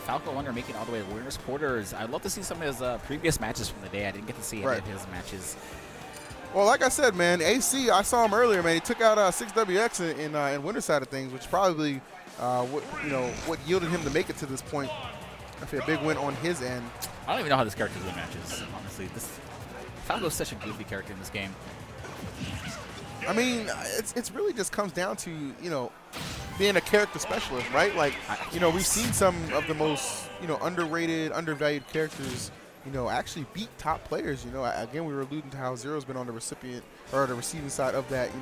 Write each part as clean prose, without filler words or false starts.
Falco Wonder making all the way to winners quarters. I'd love to see some of his previous matches from the day. I didn't get to see any of his matches. Well, like I said, man, AC, I saw him earlier, man. He took out 6WX in winter side of things, which probably what yielded him to make it to this point. I feel a big win on his end. I don't even know how this character wins matches, honestly. Falco's such a goofy character in this game. I mean, it's really just comes down to, being a character specialist, right? Like, we've seen some of the most, underrated, undervalued characters, actually beat top players. Again, we were alluding to how ZeRo's been on the recipient or the receiving side of that, in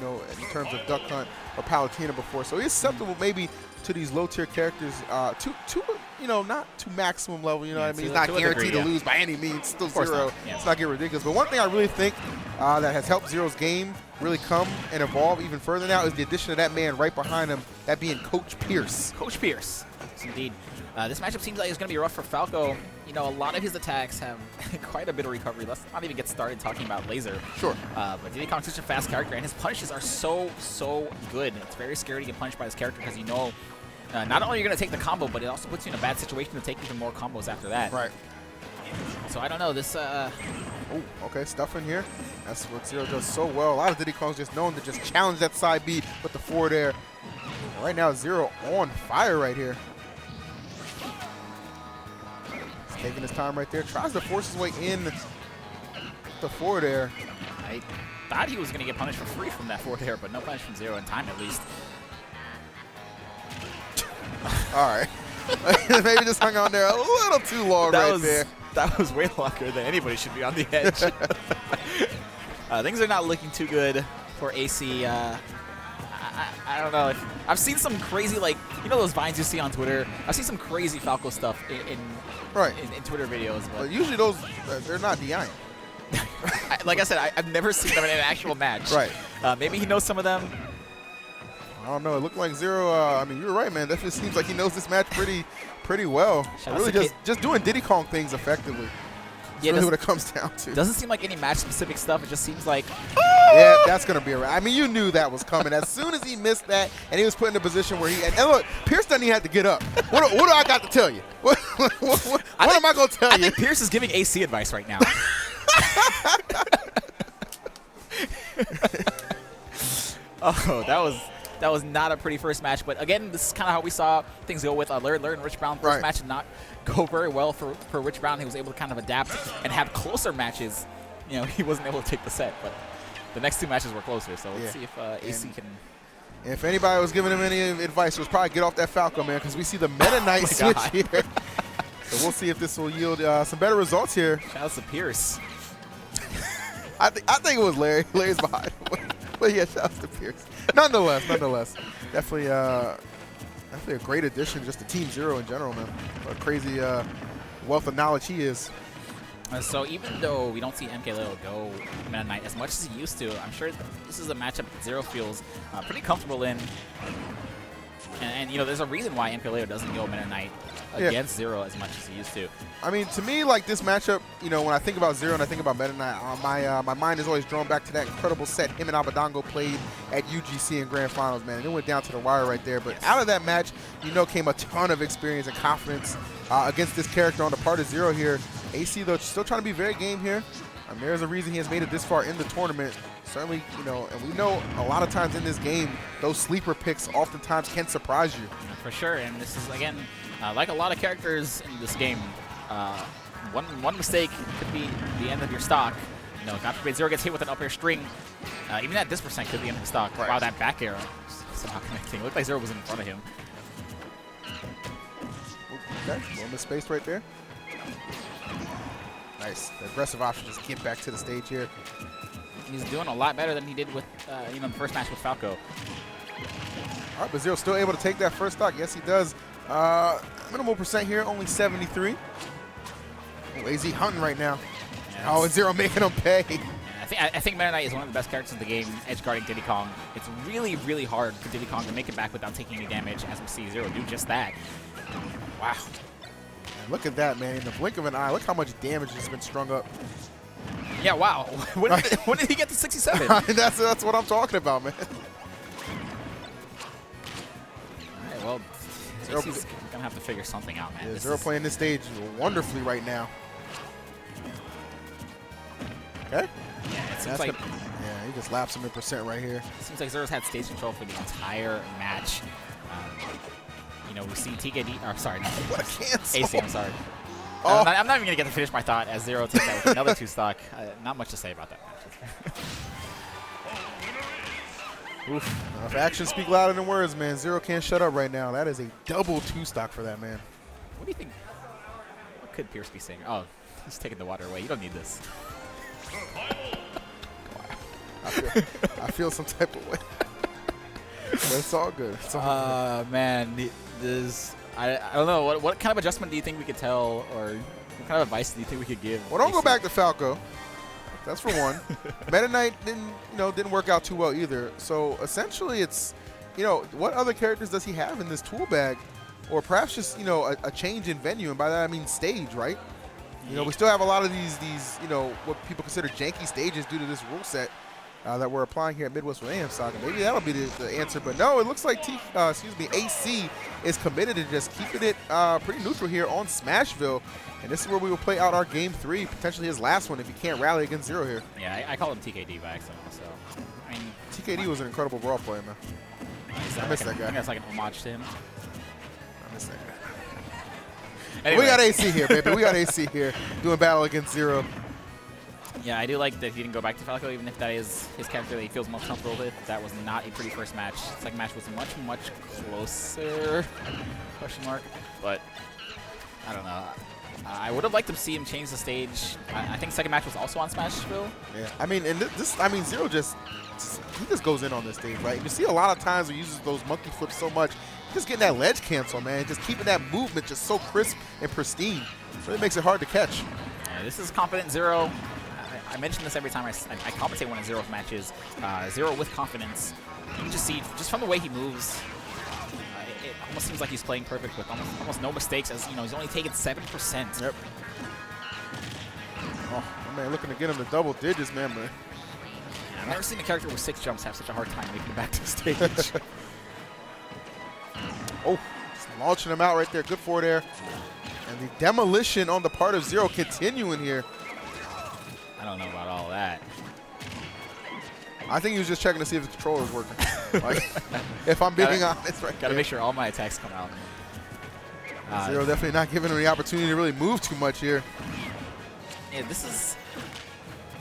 terms of Duck Hunt or Palutena before. So he's susceptible maybe to these low-tier characters not to maximum level, what I mean? He's not guaranteed to lose by any means. Still ZeRo. It's not getting ridiculous. But one thing I really think that has helped ZeRo's game really come and evolve even further now is the addition of that man right behind him, that being Coach Pierce. Coach Pierce, yes, indeed. This matchup seems like it's going to be rough for Falco. A lot of his attacks have quite a bit of recovery. Let's not even get started talking about Laser. Sure. But Diddy Kong's such a fast character, and his punishes are so good. It's very scary to get punished by this character because not only are you going to take the combo, but it also puts you in a bad situation to take even more combos after that. Right. So I don't know. This. Oh, okay, stuff in here. That's what ZeRo does so well. A lot of Diddy Kongs just known to just challenge that side B with the forward air. Right now, ZeRo on fire right here. He's taking his time right there. Tries to force his way in the forward air. I thought he was going to get punished for free from that forward air, but no punish from ZeRo in time at least. All right. Maybe just hung on there a little too long there. That was way longer than anybody should be on the edge. Things are not looking too good for AC. I don't know. I've seen some crazy, those vines you see on Twitter. I've seen some crazy Falco stuff in Twitter videos. But usually those, they're not DIing. Like I said, I've never seen them in an actual match. Right. Maybe he knows some of them. I don't know. It looked like ZeRo. I mean, you were right, man. That just seems like he knows this match pretty well. Really just doing Diddy Kong things effectively. That's really what it comes down to. Doesn't seem like any match-specific stuff. It just seems like... Yeah, that's going to be I mean, you knew that was coming. As soon as he missed that and he was put in a position where he... And look, Pierce doesn't even have to get up. What do I got to tell you? What am I going to tell you? I think Pierce is giving AC advice right now. Oh, that was not a pretty first match, but again, this is kind of how we saw things go with Larry and Rich Brown. First match did not go very well for Rich Brown. He was able to kind of adapt and have closer matches. He wasn't able to take the set, but the next two matches were closer. So let's see if AC can. If anybody was giving him any advice, it was probably get off that Falco, man, because we see the Meta Knight switch here. So we'll see if this will yield some better results here. Shout out to Pierce. I think it was Larry. Larry's behind. But yeah, shout out to Pierce. Nonetheless, definitely a great addition just to Team ZeRo in general, man. What a crazy wealth of knowledge he is. So even though we don't see MK Little go Meta Knight as much as he used to, I'm sure this is a matchup that ZeRo feels pretty comfortable in. And there's a reason why MK Little doesn't go Meta Knight against ZeRo as much as he used to. I mean, to me, like this matchup, when I think about ZeRo and I think about Meta Knight, my mind is always drawn back to that incredible set him and Abadango played at UGC in Grand Finals, man. And it went down to the wire right there. But out of that match, came a ton of experience and confidence against this character on the part of ZeRo here. AC, though, still trying to be very game here. I mean, there's a reason he has made it this far in the tournament. Certainly, and we know a lot of times in this game, those sleeper picks oftentimes can surprise you. For sure, and this is, again, like a lot of characters in this game, one mistake could be the end of your stock. God forbid ZeRo gets hit with an up air string. Even at this percent could be the end of the stock. Right. Wow, that back arrow somehow connecting. It looked like ZeRo was in front of him. Okay, a little misspaced right there. Nice. The aggressive option just get back to the stage here. He's doing a lot better than he did with the first match with Falco. All right, but ZeRo still able to take that first stock. Yes, he does. Minimal percent here, only 73. AZ hunting right now. Yes. Oh, and ZeRo making him pay. I think Meta Knight is one of the best characters in the game, edge guarding Diddy Kong. It's really, really hard for Diddy Kong to make it back without taking any damage, as we see ZeRo do just that. Wow. And look at that, man. In the blink of an eye, look how much damage has been strung up. Yeah, wow. When did he get to 67? That's what I'm talking about, man. All right, well, ZeRo AC's gonna have to figure something out, man. Yeah, ZeRo playing this stage wonderfully right now. Okay. Yeah, it seems like yeah, he just laps him in percent right here. It seems like ZeRo's had stage control for the entire match. You know, we've seen TKD. Oh, sorry, not what a cancel. AC. I'm sorry. Oh. I'm not even gonna get to finish my thought as ZeRo takes that with another 2 stock. Not much to say about that match. Oof. If actions speak louder than words, man, ZeRo can't shut up right now. That is a double 2 stock for that man. What do you think? What could Pierce be saying? Oh, he's taking the water away. You don't need this. I feel some type of way. But it's all good. It's all good. Man, I don't know. What kind of adjustment do you think we could tell, or what kind of advice do you think we could give? Well, don't go back to Falco. That's for one. Meta Knight didn't work out too well either. So essentially, it's what other characters does he have in this tool bag, or perhaps just a change in venue, and by that I mean stage, right? We still have a lot of these what people consider janky stages due to this rule set that we're applying here at Midwest with Mayhem Saga. Maybe that'll be the answer, but no, it looks like AC is committed to just keeping it pretty neutral here on Smashville, and this is where we will play out our game 3, potentially his last one if he can't rally against ZeRo here. Yeah, I call him TKD by accident, so I mean, TKD was an incredible brawl player, man. I miss that guy. I think that's like an homage to him. I miss that guy. Anyway. We got AC here, baby. We got AC here doing battle against ZeRo. Yeah, I do like that he didn't go back to Falco, even if that is his character that he feels most comfortable with. That was not a pretty first match. Second match was much, much closer, question mark. But I don't know. I would have liked to see him change the stage. I think second match was also on Smashville. Yeah, I mean, and ZeRo just goes in on this stage, right? You see a lot of times he uses those monkey flips so much, just getting that ledge cancel, man, just keeping that movement just so crisp and pristine. So it makes it hard to catch. Yeah, this is confident ZeRo. I mention this every time I commentate one of ZeRo's matches. ZeRo with confidence. You can just see, just from the way he moves, it almost seems like he's playing perfect with almost no mistakes, as he's only taken 7%. Yep. Oh, my man, looking to get him to double digits, man. But I've never seen a character with 6 jumps have such a hard time making it back to the stage. Oh, just launching him out right there. Good for there. And the demolition on the part of ZeRo continuing here. I don't know about all that. I think he was just checking to see if the controller was working. Like, if I'm being honest, right? Gotta make sure all my attacks come out. ZeRo definitely not giving him the opportunity to really move too much here. Yeah, this is,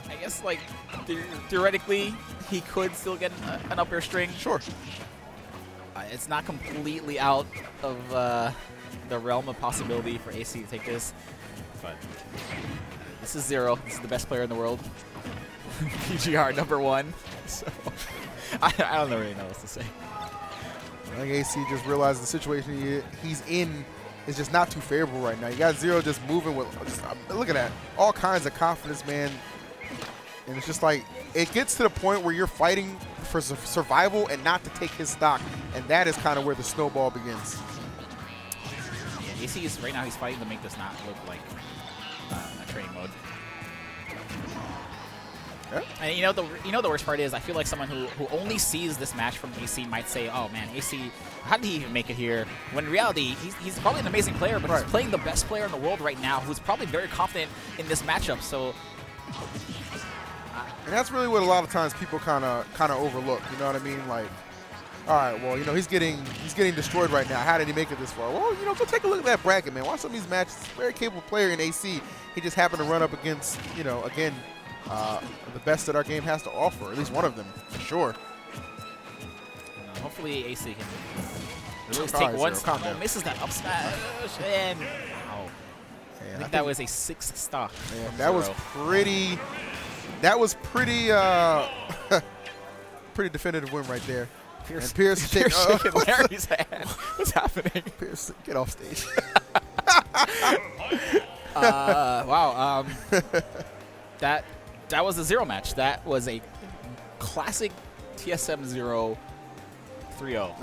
I guess, like, theoretically, he could still get an up air string. Sure. It's not completely out of the realm of possibility for AC to take this, but this is ZeRo. This is the best player in the world. PGR #1. So I don't really know what to say. I think AC just realized the situation he's in is just not too favorable right now. You got ZeRo just moving with, look at that, all kinds of confidence, man. And it's just like, it gets to the point where you're fighting for survival and not to take his stock. And that is kind of where the snowball begins. Yeah, AC is, right now he's fighting to make this not look like a training mode. Yeah. And the worst part is, I feel like someone who only sees this match from AC might say, oh man, AC, how did he even make it here? When in reality, he's probably an amazing player, but he's playing the best player in the world right now, who's probably very confident in this matchup. So, and that's really what a lot of times people kind of overlook. You know what I mean? Like, all right, well, he's getting destroyed right now. How did he make it this far? Well, go take a look at that bracket, man. Watch some of these matches. Very capable player in AC. He just happened to run up against, again, the best that our game has to offer, at least one of them, for sure. Hopefully AC can really take one. Oh, misses that up smash, and wow. Yeah, I think that was a 6 stock. Yeah, that was pretty. That was pretty. Pretty definitive win right there. Pierce shaking Larry's hand. What's happening? Pierce, get off stage. Wow. That was a ZeRo match. That was a classic TSM ZeRo 3-0.